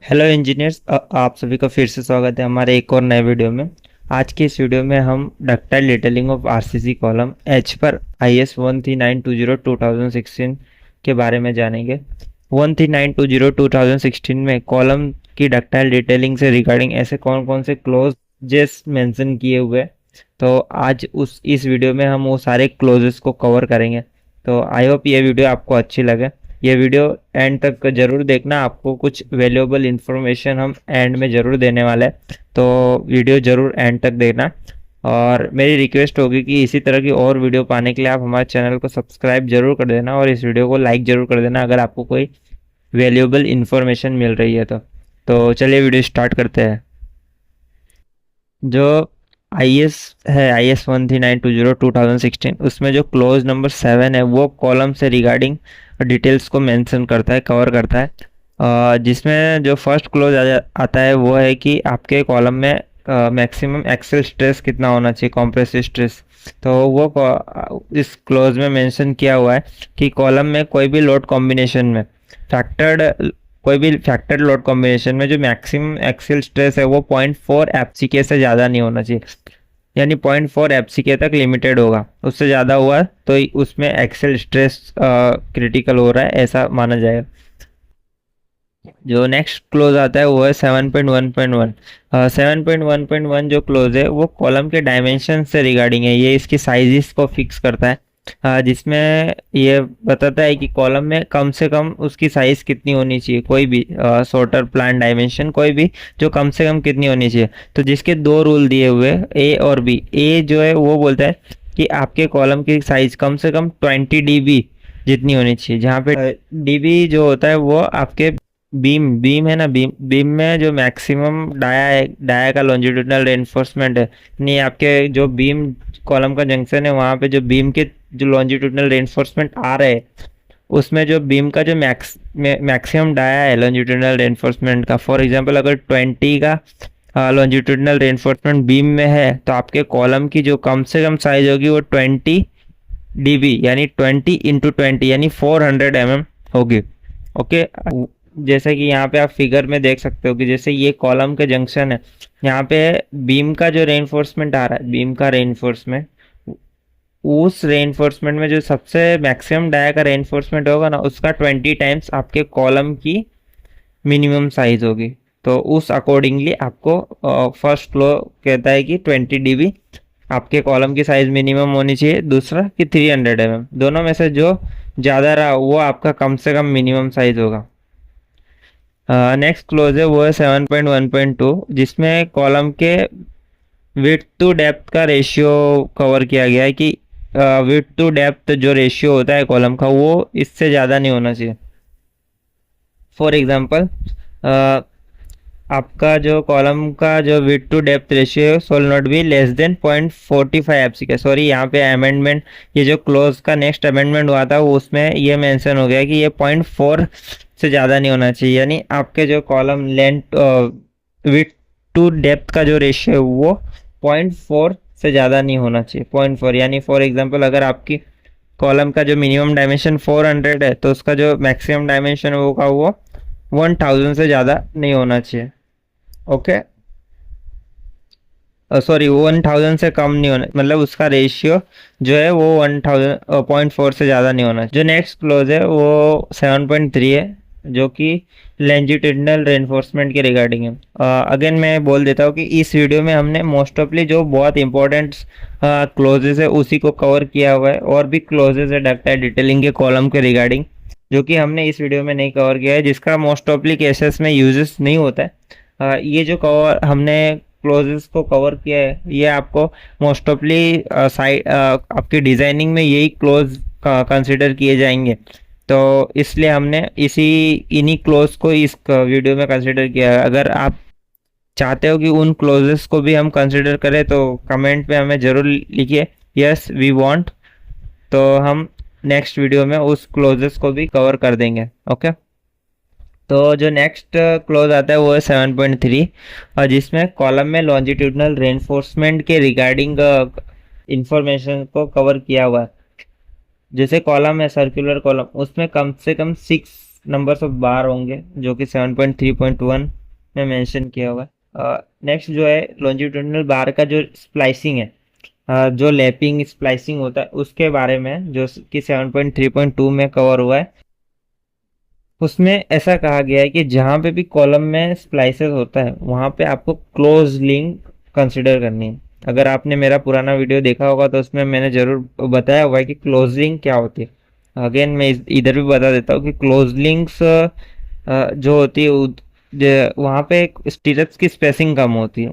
Hello engineers, आप सभी का फिर से स्वागत है हमारे एक और नए वीडियो में। आज की इस वीडियो में हम ductile detailing of RCC column H पर IS 13920 के बारे में जानेंगे। 13920 में कॉलम की डक्टाइल डिटेलिंग से रिगार्डिंग ऐसे कौन कौन से क्लोजेस मेंशन किए हुए हैं। तो आज इस वीडियो में हम वो सारे क्लोजेस को कवर करेंगे। तो आई होप ये वीडियो आपको अच्छी लगे। ये वीडियो एंड तक जरूर देखना, आपको कुछ वैल्यूएबल इन्फॉर्मेशन हम एंड में ज़रूर देने वाले हैं। तो वीडियो ज़रूर एंड तक देखना। और मेरी रिक्वेस्ट होगी कि इसी तरह की और वीडियो पाने के लिए आप हमारे चैनल को सब्सक्राइब जरूर कर देना और इस वीडियो को लाइक ज़रूर कर देना अगर आपको कोई वैल्यूएबल इन्फॉर्मेशन मिल रही है तो चलिए वीडियो स्टार्ट करते हैं। जो IS है IS 13920 उसमें जो क्लोज नंबर 7 है वो कॉलम से रिगार्डिंग डिटेल्स को मेंशन करता है, कवर करता है। जिसमें जो फर्स्ट क्लोज आता है वो है कि आपके कॉलम में मैक्सिमम एक्सेल स्ट्रेस कितना होना चाहिए, कॉम्प्रेसिव स्ट्रेस। तो वो इस क्लोज में मेंशन किया हुआ है कि कॉलम में कोई भी लोड कॉम्बिनेशन में फैक्टर्ड लोड कॉम्बिनेशन में जो मैक्सिमम एक्सियल स्ट्रेस है वो 0.4 FCK से ज़्यादा नहीं होना चाहिए, यानी 0.4 FCK तक लिमिटेड होगा। उससे ज़्यादा हुआ तो उसमें एक्सियल स्ट्रेस क्रिटिकल हो रहा है ऐसा माना जाएगा। जो नेक्स्ट क्लोज आता है वो है 7.1.1। 7.1.1 जो क्लोज है वो कॉलम के डायमेंशन से रिगार्डिंग है। ये इसकी साइजेस को फिक्स करता है, जिसमें ये बताता है कि कॉलम में कम से कम उसकी साइज कितनी होनी चाहिए, कोई भी सॉर्टर प्लान डायमेंशन कोई भी जो कम से कम कितनी होनी चाहिए। तो जिसके दो रूल दिए हुए ए और बी। ए जो है वो बोलता है कि आपके कॉलम की साइज कम से कम 20 DB जितनी होनी चाहिए, जहाँ पे DB जो होता है वो आपके बीम है ना, बीम में जो मैक्सिमम डाया का लॉन्जिट्यूडनल रेनफोर्समेंट है, नहीं आपके जो बीम कॉलम का जंक्शन है वहाँ पे जो बीम के जो लॉन्जिट्यूडनल रेनफोर्समेंट आ रहे हैं उसमें जो बीम का जो मैक्सिमम डाया है लॉन्जिट्यूडनल रेनफोर्समेंट का, फॉर एग्जांपल अगर 20 का लॉन्जिट्यूडनल रेनफोर्समेंट बीम में है तो आपके कॉलम की जो कम से कम साइज होगी वो 20 DB यानी 20 × 20 यानी 400 mm होगी। ओके, जैसे कि यहाँ पे आप फिगर में देख सकते हो कि जैसे ये कॉलम के जंक्शन है, यहाँ पे बीम का जो रेनफोर्समेंट आ रहा है, बीम का रेनफोर्समेंट, उस रेनफोर्समेंट में जो सबसे मैक्सिमम डाया का रेनफोर्समेंट होगा ना उसका 20 टाइम्स आपके कॉलम की मिनिमम साइज होगी। तो उस अकॉर्डिंगली आपको फर्स्ट फ्लो कहता है कि 20 DB आपके कॉलम की साइज मिनिमम होनी चाहिए, दूसरा कि 300 mm। दोनों में से जो ज़्यादा रहा वो आपका कम से कम मिनिमम साइज होगा। नेक्स्ट क्लोज है वो है 7.1.2 जिसमें कॉलम के विड्थ टू डेप्थ का रेशियो कवर किया गया है कि विड्थ टू डेप्थ जो रेशियो होता है कॉलम का वो इससे ज़्यादा नहीं होना चाहिए। फॉर एग्जांपल आपका जो कॉलम का जो width to depth ratio shall not be less than 0.45 FCK। Sorry, यहाँ पे अमेंडमेंट, ये जो क्लोज का नेक्स्ट अमेंडमेंट हुआ था उसमें ये मेंशन हो गया कि ये 0.4 से ज़्यादा नहीं होना चाहिए, यानी आपके जो column length width to depth का जो रेशियो है वो 0.4 से ज़्यादा नहीं होना चाहिए। 0.4 यानी फॉर एग्जांपल अगर आपकी कॉलम का जो मिनिमम डायमेंशन 400 है तो उसका जो मैक्सिमम डायमेंशन होगा वो 1000 से ज़्यादा नहीं होना चाहिए। ओके, सॉरी 1000 से कम नहीं होना, मतलब उसका रेशियो जो है वो 1000 0.4 से ज़्यादा नहीं होना। जो नेक्स्ट क्लोज है वो 7.3 है जो कि लॉन्जिट्यूडिनल रेनफोर्समेंट के रिगार्डिंग है। अगेन मैं बोल देता हूँ कि इस वीडियो में हमने मोस्ट ऑफली जो बहुत इंपॉर्टेंट क्लोजेस है उसी को कवर किया हुआ है, और भी क्लोजेस है डक्टाइल डिटेलिंग के कॉलम के रिगार्डिंग जो कि हमने इस वीडियो में नहीं कवर किया है, जिसका मोस्ट ऑफली केसेस में यूजेस नहीं होता है। ये जो कवर हमने क्लोजेस को कवर किया है ये आपको मोस्ट ऑफली साइड आपकी डिजाइनिंग में यही क्लोज कंसिडर किए जाएंगे, तो इसलिए हमने इन्हीं क्लोज को इस वीडियो में कंसिडर किया है। अगर आप चाहते हो कि उन क्लोजेस को भी हम कंसिडर करें तो कमेंट में हमें ज़रूर लिखिए यस वी वांट, तो हम नेक्स्ट वीडियो में उस क्लोजेस को भी कवर कर देंगे। ओके, तो जो नेक्स्ट क्लोज आता है वो है 7.3 और जिसमें कॉलम में लॉन्जिट्यूडनल रेनफोर्समेंट के रिगार्डिंग इंफॉर्मेशन को कवर किया हुआ है। जैसे कॉलम है सर्कुलर कॉलम, उसमें कम से कम 6 नंबर्स ऑफ बार होंगे जो कि 7.3.1 में मेंशन किया हुआ है। नेक्स्ट जो है लॉन्जिट्यूडिनल बार का जो स्प्लाइसिंग है, जो लैपिंग स्प्लाइसिंग होता है उसके बारे में, जो कि 7.3.2 में कवर हुआ है। उसमें ऐसा कहा गया है कि जहाँ पे भी कॉलम में स्प्लाइसेस होता है वहाँ पे आपको क्लोज लिंक कंसिडर करनी है। अगर आपने मेरा पुराना वीडियो देखा होगा तो उसमें मैंने जरूर बताया हुआ है कि क्लोज लिंक क्या होती है। अगेन मैं इधर भी बता देता हूँ कि क्लोज लिंक्स जो होती है वहाँ पे स्टीरप्स की स्पेसिंग कम होती है,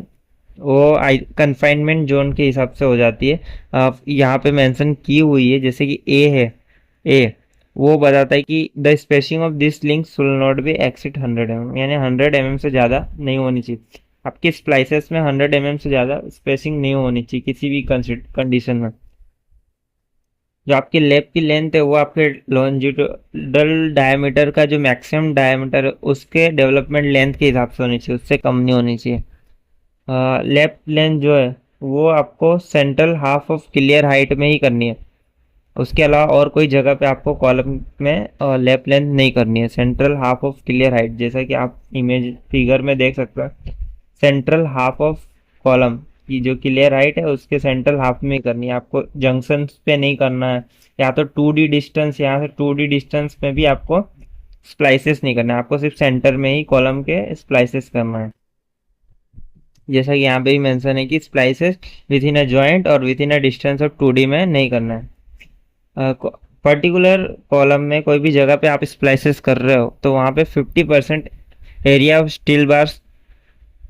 वो कंफाइनमेंट जोन के हिसाब से हो जाती है। यहाँ पे मेंशन की हुई है, जैसे कि ए है, ए वो बताता है कि the spacing of this link should not be exceed 100 mm, यानी 100 mm से ज़्यादा नहीं होनी चाहिए। आपके स्प्लाइसेस में 100 mm से ज़्यादा स्पेसिंग नहीं होनी चाहिए किसी भी कंडीशन में। जो आपकी लैब की लेंथ है वो आपके लॉन्जिट्यूडल डायमीटर का जो मैक्सिमम डायमीटर है उसके डेवलपमेंट लेंथ के हिसाब से होनी चाहिए, उससे कम नहीं होनी चाहिए। लेफ्ट लेंथ जो है वो आपको central half of clear height में ही करनी है, उसके अलावा और कोई जगह पे आपको कॉलम में लेफ्ट लेंथ नहीं करनी है। Central half of clear height, जैसा कि आप इमेज फिगर में देख सकते हैं, सेंट्रल हाफ ऑफ कॉलम की जो क्लियर हाइट है उसके सेंट्रल हाफ में ही करनी है, आपको जंक्शन पे नहीं करना है। या तो 2D डिस्टेंस, यहाँ से 2D डिस्टेंस में भी आपको स्प्लाइसेस नहीं करना है, आपको सिर्फ सेंटर में ही कॉलम के स्प्लाइसेस करना है। जैसा कि यहाँ पे भी मेंशन है कि splices within a joint और within a distance of 2D में नहीं करना है। पर्टिकुलर कॉलम में कोई भी जगह पे आप स्प्लाइसेस कर रहे हो तो वहाँ पे 50% एरिया ऑफ स्टील बार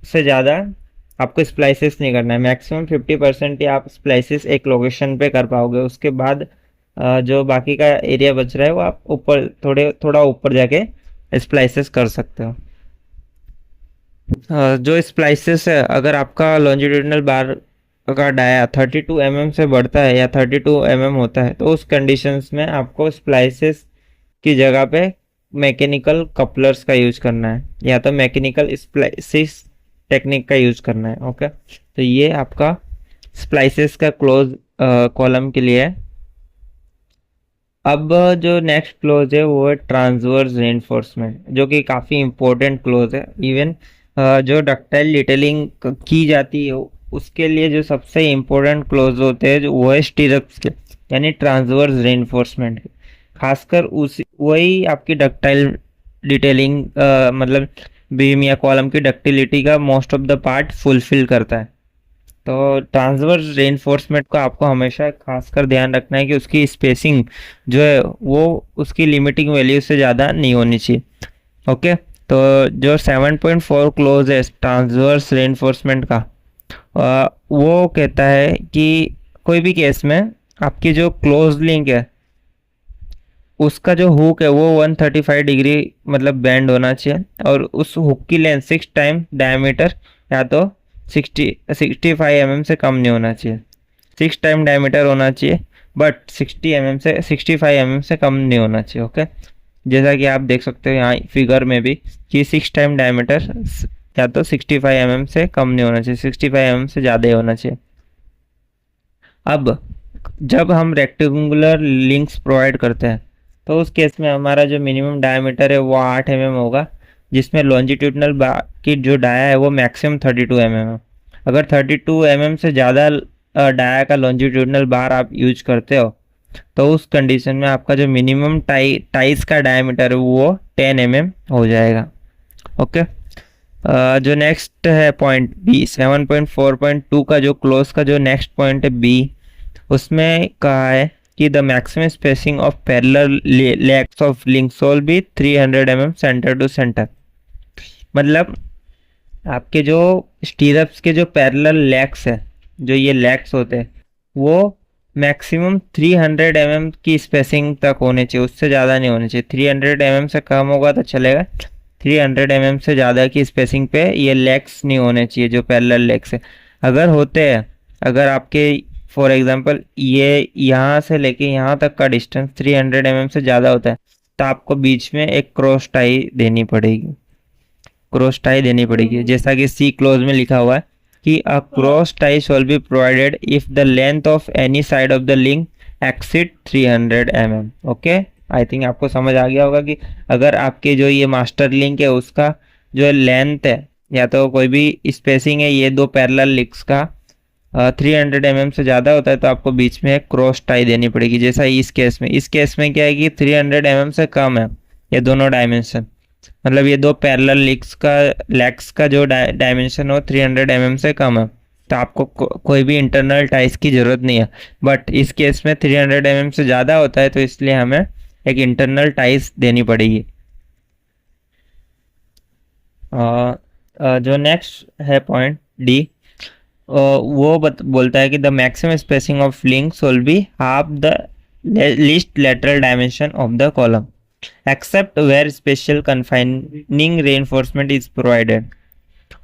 से ज़्यादा आपको स्प्लाइसेस नहीं करना है। मैक्सिमम 50% ही आप स्प्लाइसेस एक लोकेशन पे कर पाओगे, उसके बाद जो बाकी का एरिया बच रहा है वो आप ऊपर थोड़ा ऊपर जाके स्प्लाइसेस कर सकते हो। जो स्प्लाइसेस है, अगर आपका लॉन्जिट्यूडिनल बार का डाया 32 mm से बढ़ता है या 32 mm होता है तो उस कंडीशंस में आपको स्प्लाइसेस की जगह पे मैकेनिकल कपलर्स का यूज करना है या तो मैकेनिकल स्प्लाइसिस टेक्निक का यूज करना है। ओके, तो ये आपका स्प्लाइसेस का क्लोज कॉलम के लिए है। अब जो नेक्स्ट क्लोज है वो है ट्रांसवर्स रेनफोर्समेंट, जो कि काफ़ी इंपॉर्टेंट क्लोज है। इवन जो डक्टाइल डिटेलिंग की जाती है उसके लिए जो सबसे इम्पोर्टेंट क्लोज होते हैं जो वो है स्टीरप्स के, यानी ट्रांसवर्स रेनफोर्समेंट के। खासकर उस वही आपकी डक्टाइल डिटेलिंग मतलब बीम या कॉलम की डक्टिलिटी का most of the part fulfil करता है। तो ट्रांसवर्स रेनफोर्समेंट को आपको हमेशा खासकर ध्यान रखना है कि उसकी स्पेसिंग जो है वो उसकी लिमिटिंग वैल्यू से ज़्यादा नहीं होनी चाहिए। ओके, तो जो 7.4 क्लोज है ट्रांसवर्स रेनफोर्समेंट का, वो कहता है कि कोई भी केस में आपकी जो क्लोज लिंक है उसका जो हुक है वो 135 डिग्री मतलब बेंड होना चाहिए, और उस हुक की लेंथ 6 टाइम डायमीटर या तो 65 mm से कम नहीं होना चाहिए। 6 टाइम डायमीटर होना चाहिए बट 65 mm से कम नहीं होना चाहिए। ओके, जैसा कि आप देख सकते हो यहाँ फिगर में भी कि 6 टाइम डायमीटर या तो 65 mm से कम नहीं होना चाहिए, 65 mm से ज़्यादा ही होना चाहिए। अब जब हम रेक्टेंगुलर लिंक्स प्रोवाइड करते हैं तो उस केस में हमारा जो मिनिमम डायमीटर है वो 8 mm होगा, जिसमें लॉन्जिट्यूडनल की जो डाया है वो मैक्सिमम 32 mm है। अगर 32 mm से ज़्यादा डाया का लॉन्जिट्यूडनल बार आप यूज करते हो तो उस कंडीशन में आपका जो मिनिमम टाइस का डायमीटर है वो 10 mm हो जाएगा। ओके, जो नेक्स्ट है पॉइंट बी 7.4.2 का जो क्लोज का जो नेक्स्ट पॉइंट है बी, उसमें कहा है कि the maximum spacing of parallel legs of link shall be 300 mm centre to centre. मतलब आपके जो स्टीरप्स के जो पैरेलल लेग्स है, जो ये लेग्स होते हैं वो मैक्सिमम 300 mm की स्पेसिंग तक होने चाहिए, उससे ज़्यादा नहीं होनी चाहिए। 300 mm से कम होगा तो चलेगा, 300 mm से ज़्यादा की स्पेसिंग पे ये लेग्स नहीं होने चाहिए जो पैरेलल लेग्स है। अगर होते हैं, अगर आपके फॉर एग्जांपल ये यहाँ से लेके यहाँ तक का डिस्टेंस 300 mm से ज़्यादा होता है तो आपको बीच में एक क्रॉस टाई देनी पड़ेगी, क्रॉस टाई देनी पड़ेगी। जैसा कि सी क्लोज में लिखा हुआ है कि a cross tie shawl be provided if the length of any side of the link exceed 300 mm। Okay, I think आपको समझ आ गया होगा कि अगर आपके जो ये मास्टर लिंक है उसका जो लेंथ है या तो कोई भी स्पेसिंग है ये दो पैरेलल लिंक्स का 300 mm से ज़्यादा होता है तो आपको बीच में एक क्रॉस टाई देनी पड़ेगी। जैसा इस केस में क्या है कि 300 mm से कम है ये दोनों डायमेंशन, मतलब ये दो पैरेलल लेग्स का जो डायमेंशन हो 300 mm से कम है तो आपको कोई भी इंटरनल टाइज की ज़रूरत नहीं है। बट इस केस में 300 mm से ज़्यादा होता है तो इसलिए हमें एक इंटरनल टाइज देनी पड़ेगी। जो नेक्स्ट है पॉइंट डी, वो बोलता है कि the maximum spacing of links will be half the least lateral dimension of the column except where special confining reinforcement is provided.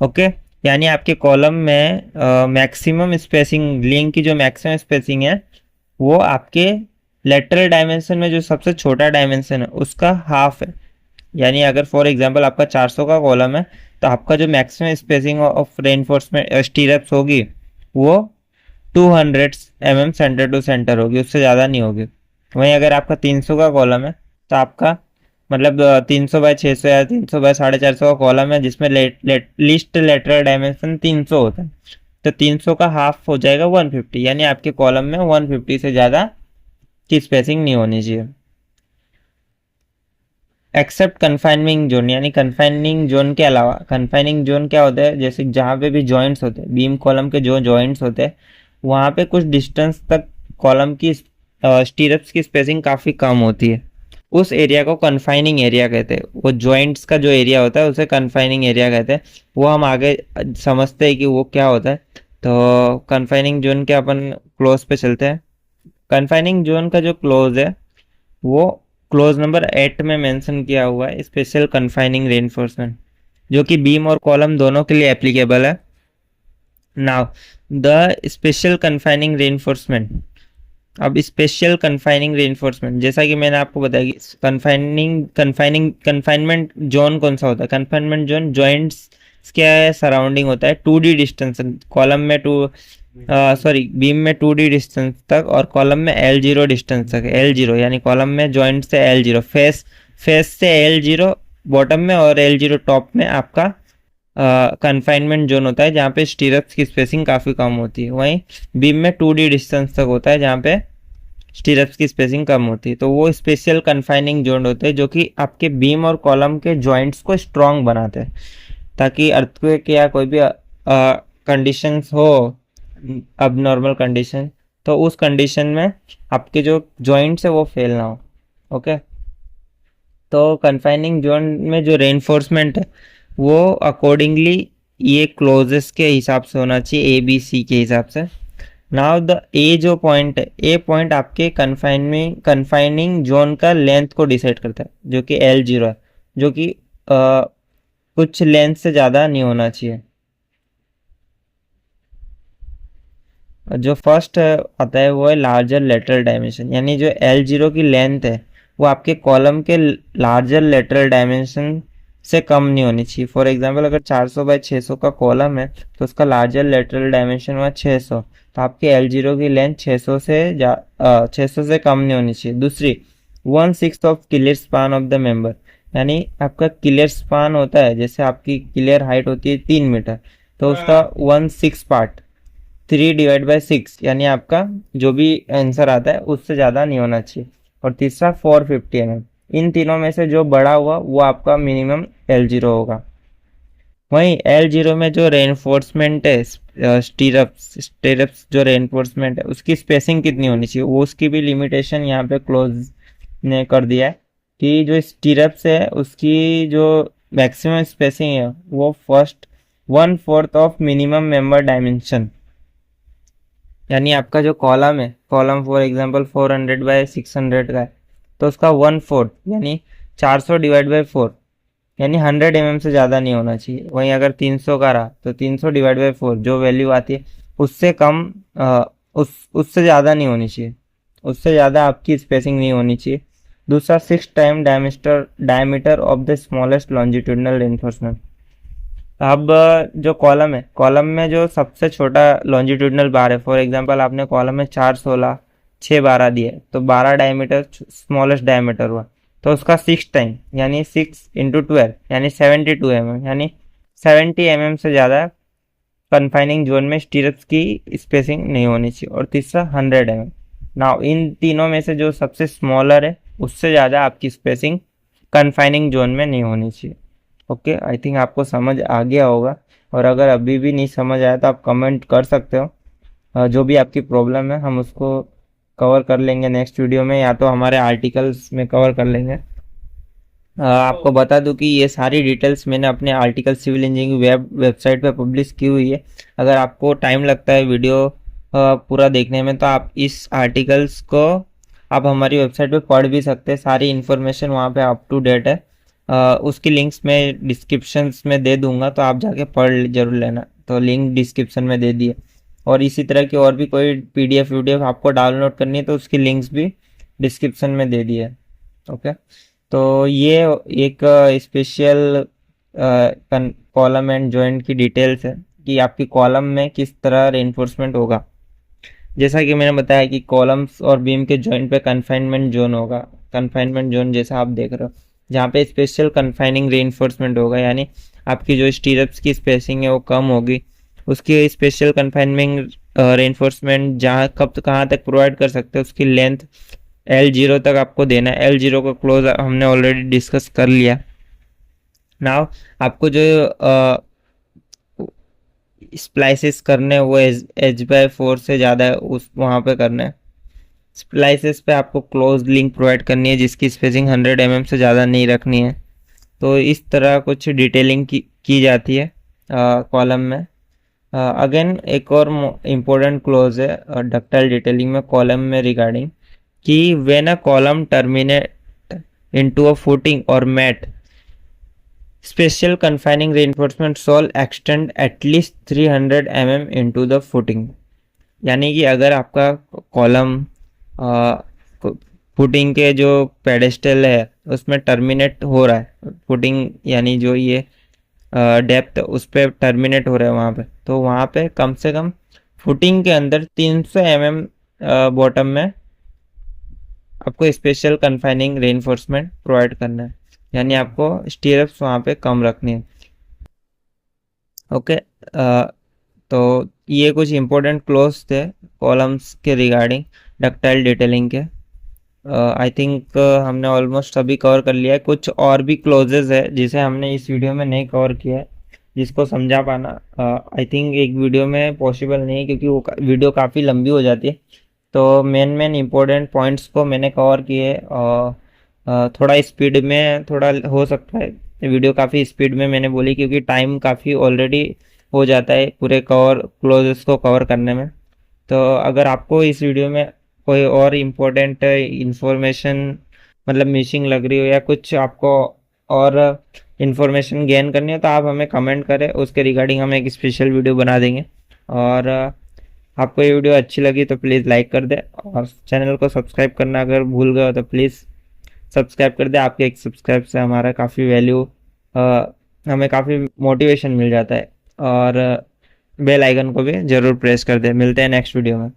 Okay, यानी आपके कॉलम में मैक्सिमम स्पेसिंग, लिंक की जो मैक्सिमम स्पेसिंग है वो आपके लेटरल डायमेंशन में जो सबसे छोटा डायमेंशन है उसका हाफ है। यानी अगर फॉर एग्जांपल आपका 400 का कॉलम है तो आपका जो मैक्सिमम स्पेसिंग ऑफ रेनफोर्समेंट स्टीरअप्स होगी वो 200 mm सेंटर टू सेंटर होगी, उससे ज़्यादा नहीं होगी। वहीं अगर आपका 300 का कॉलम है तो आपका मतलब 300 बाय 600 या 300 बाय 450 का कॉलम है जिसमें लीस्ट लेटरल डायमेंशन 300 होता है तो 300 का हाफ हो जाएगा 150, यानी आपके कॉलम में 150 से ज़्यादा की स्पेसिंग नहीं होनी चाहिए। एक्सेप्ट कन्फाइनिंग जोन, यानी कन्फाइनिंग जोन के अलावा, कन्फाइनिंग जोन क्या होता है, जैसे जहाँ पे भी जॉइंट्स होते हैं, बीम कॉलम के जो जॉइंट्स होते हैं वहाँ पे कुछ डिस्टेंस तक कॉलम की स्टीरअप्स की स्पेसिंग काफ़ी कम होती है, उस एरिया को कन्फाइनिंग एरिया कहते हैं। वो जॉइंट्स का जो एरिया होता है उसे कन्फाइनिंग एरिया कहते हैं। वो हम आगे समझते हैं कि वो क्या होता है। तो कन्फाइनिंग जोन के अपन क्लोज पे चलते हैं। कन्फाइनिंग जोन का जो क्लोज है वो क्लोज नंबर 8 में मेंशन किया हुआ है, स्पेशल कन्फाइनिंग रेनफोर्समेंट, जो कि बीम और कॉलम दोनों के लिए एप्लीकेबल है। Now the special confining reinforcement, अब स्पेशल कन्फाइनिंग रेनफोर्समेंट जैसा कि मैंने आपको बताया कि कन्फाइनमेंट जोन कौन सा होता है। कन्फाइनमेंट जोन जॉइंट्स के सराउंडिंग होता है 2D डिस्टेंस, कॉलम में बीम में 2D डिस्टेंस तक और कॉलम में L0 डिस्टेंस तक। L0 यानी कॉलम में जॉइंट से L0, फेस से L0 बॉटम में और L0 टॉप में आपका कन्फाइनमेंट जोन होता है जहाँ पे स्टीरअप्स की स्पेसिंग काफ़ी कम होती है। वहीं बीम में 2D डिस्टेंस तक होता है जहाँ पे स्टीरअप्स की स्पेसिंग कम होती है। तो वो स्पेशल कन्फाइनिंग जोन होते हैं जो कि आपके बीम और कॉलम के जॉइंट्स को स्ट्रॉन्ग बनाते हैं ताकि अर्थक्वेक या कोई भी कंडीशंस हो, अब नॉर्मल कंडीशन, तो उस कंडीशन में आपके जो जॉइंट्स है वो फेल ना हो। ओके, तो कन्फाइनिंग जोन में जो रेनफोर्समेंट है वो अकॉर्डिंगली ये क्लोजेस के हिसाब से होना चाहिए, ABC के हिसाब से। नाउ द ए जो पॉइंट है, ए पॉइंट आपके कन्फाइनिंग जोन का लेंथ को डिसाइड करता है जो कि L0 है, जो कि कुछ लेंथ से ज़्यादा नहीं होना चाहिए। जो फर्स्ट आता है वो है लार्जर लेटरल डायमेंशन, यानी जो L0 की लेंथ है वो आपके कॉलम के लार्जर लेटरल डायमेंशन से कम नहीं होनी चाहिए। फॉर एग्जांपल अगर 400 बाय 600 का कॉलम है तो उसका लार्जर लेटरल डायमेंशन हुआ 600, तो आपके L0 की लेंथ 600 से कम नहीं होनी चाहिए। दूसरी 1/6 of clear span of the member, यानी आपका क्लियर स्पान होता है, जैसे आपकी क्लियर हाइट होती है 3 मीटर तो उसका 1/6 पार्ट 3/6, यानी आपका जो भी आंसर आता है उससे ज़्यादा नहीं होना चाहिए। और तीसरा 450 mm, इन तीनों में से जो बड़ा हुआ वो आपका मिनिमम L0 होगा। वहीं L0 में जो रेनफोर्समेंट है, स्टीरअप्स जो रेनफोर्समेंट है उसकी स्पेसिंग कितनी होनी चाहिए, वो उसकी भी लिमिटेशन यहाँ पे क्लोज ने कर दिया है कि जो स्टीरअप्स है उसकी जो मैक्सिमम स्पेसिंग है वो 1/4 ऑफ मिनिमम मेंबर डायमेंशन, यानी आपका जो कॉलम है, कॉलम फॉर एग्जांपल 400 बाय 600 का है तो उसका 1/4 यानी 400/4 यानी 100 mm से ज़्यादा नहीं होना चाहिए। वहीं अगर 300 का रहा तो 300/4 जो वैल्यू आती है उससे कम उससे ज़्यादा नहीं होनी चाहिए, उससे ज़्यादा आपकी स्पेसिंग नहीं होनी चाहिए। दूसरा 6 time diameter of the smallest longitudinal reinforcement. अब जो कॉलम है, कॉलम में जो सबसे छोटा लॉन्जिट्यूडनल बार है, फॉर एग्जांपल आपने कॉलम में 416 6 12 दिए तो 12 डायमीटर स्मॉलेस्ट डायमीटर हुआ, तो उसका 6 टाइम यानी 6 × 12 यानी 72 mm, यानी 70 mm से ज़्यादा कन्फाइनिंग जोन में स्टीरप्स की स्पेसिंग नहीं होनी चाहिए। और तीसरा 100 mm। नाउ इन तीनों में से जो सबसे स्मॉलर है उससे ज़्यादा आपकी स्पेसिंग कन्फाइनिंग जोन में नहीं होनी चाहिए। ओके, आई थिंक आपको समझ आ गया होगा। और अगर अभी भी नहीं समझ आया तो आप कमेंट कर सकते हो। जो भी आपकी प्रॉब्लम है हम उसको कवर कर लेंगे नेक्स्ट वीडियो में, या तो हमारे आर्टिकल्स में कवर कर लेंगे। आपको बता दूं कि ये सारी डिटेल्स मैंने अपने आर्टिकल सिविल इंजीनियरिंग वेबसाइट पे पब्लिश की हुई है। अगर आपको टाइम लगता है वीडियो पूरा देखने में तो आप इस आर्टिकल्स को आप हमारी वेबसाइट पे पढ़ भी सकते हैं। सारी इन्फॉर्मेशन वहाँ पे अप टू डेट है। उसकी लिंक्स मैं डिस्क्रिप्शंस में दे दूंगा, तो आप जाके पढ़ जरूर लेना। तो लिंक डिस्क्रिप्शन में दे दिए। और इसी तरह की और भी कोई PDF वीडियो आपको डाउनलोड करनी है तो उसकी लिंक्स भी डिस्क्रिप्शन में दे दिए। ओके, तो ये एक स्पेशल कॉलम एंड जॉइंट की डिटेल्स है कि आपकी कॉलम में किस तरह रेनफोर्समेंट होगा। जैसा कि मैंने बताया कि कॉलम्स और बीम के जॉइंट पे कन्फाइनमेंट जोन होगा। कन्फाइनमेंट जोन जैसा आप देख रहे हो, जहाँ पे स्पेशल कन्फाइनिंग रेनफोर्समेंट होगा, यानी आपकी जो स्टीरप्स की स्पेसिंग है वो कम होगी। उसकी स्पेशल कन्फाइनमेंट रेनफोर्समेंट जहाँ कब कहाँ तक प्रोवाइड कर सकते हैं, उसकी लेंथ L0 तक आपको देना है। L0 का क्लोज हमने ऑलरेडी डिस्कस कर लिया। नाउ आपको जो स्प्लाइसेस करने हैं वो H/4 से ज़्यादा उस वहाँ पे करना है। स्प्लाइसेस पे आपको क्लोज लिंक प्रोवाइड करनी है जिसकी स्पेसिंग 100 mm से ज़्यादा नहीं रखनी है। तो इस तरह कुछ डिटेलिंग की जाती है कॉलम में। अगेन एक और इम्पोर्टेंट क्लोज है डक्टाइल डिटेलिंग में कॉलम में रिगार्डिंग कि when a column terminate into a footing और mat, special confining reinforcement shall extend at least 300 mm into the footing. यानी कि अगर आपका कॉलम फुटिंग के जो पेडेस्टल है उसमें टर्मिनेट हो रहा है, फुटिंग यानी जो ये डेप्थ उस पर टर्मिनेट हो रहा है वहाँ पे, तो वहाँ पे कम से कम फुटिंग के अंदर 300 mm बॉटम में आपको स्पेशल कन्फाइनिंग रेनफोर्समेंट प्रोवाइड करना है, यानी आपको स्टीरप्स वहाँ पे कम रखनी है। ओके, तो ये कुछ इंपॉर्टेंट क्लोज थे कॉलम्स के रिगार्डिंग डक्टाइल डिटेलिंग के। आई थिंक हमने ऑलमोस्ट सभी कवर कर लिया है। कुछ और भी क्लोजेज है जिसे हमने इस वीडियो में नहीं कवर किया है, जिसको समझा पाना आई थिंक एक वीडियो में पॉसिबल नहीं है, क्योंकि वो वीडियो काफ़ी लंबी हो जाती है। तो मेन इम्पोर्टेंट पॉइंट्स को मैंने कवर किए और थोड़ा स्पीड में थोड़ा हो सकता है वीडियो काफ़ी स्पीड में मैंने बोली, क्योंकि टाइम काफ़ी ऑलरेडी हो जाता है पूरे क्लोजेस को कवर करने में। तो अगर आपको इस वीडियो में कोई और इम्पोर्टेंट इंफॉर्मेशन मतलब मिसिंग लग रही हो या कुछ आपको और इन्फॉर्मेशन गेन करनी हो तो आप हमें कमेंट करें, उसके रिगार्डिंग हम एक स्पेशल वीडियो बना देंगे। और आपको ये वीडियो अच्छी लगी तो प्लीज़ लाइक कर दे, और चैनल को सब्सक्राइब करना अगर भूल गए हो तो प्लीज़ सब्सक्राइब कर दे। आपके एक सब्सक्राइब से हमारा काफ़ी वैल्यू हमें काफ़ी मोटिवेशन मिल जाता है। और बेल आइकन को भी ज़रूर प्रेस कर दे। मिलते हैं नेक्स्ट वीडियो में।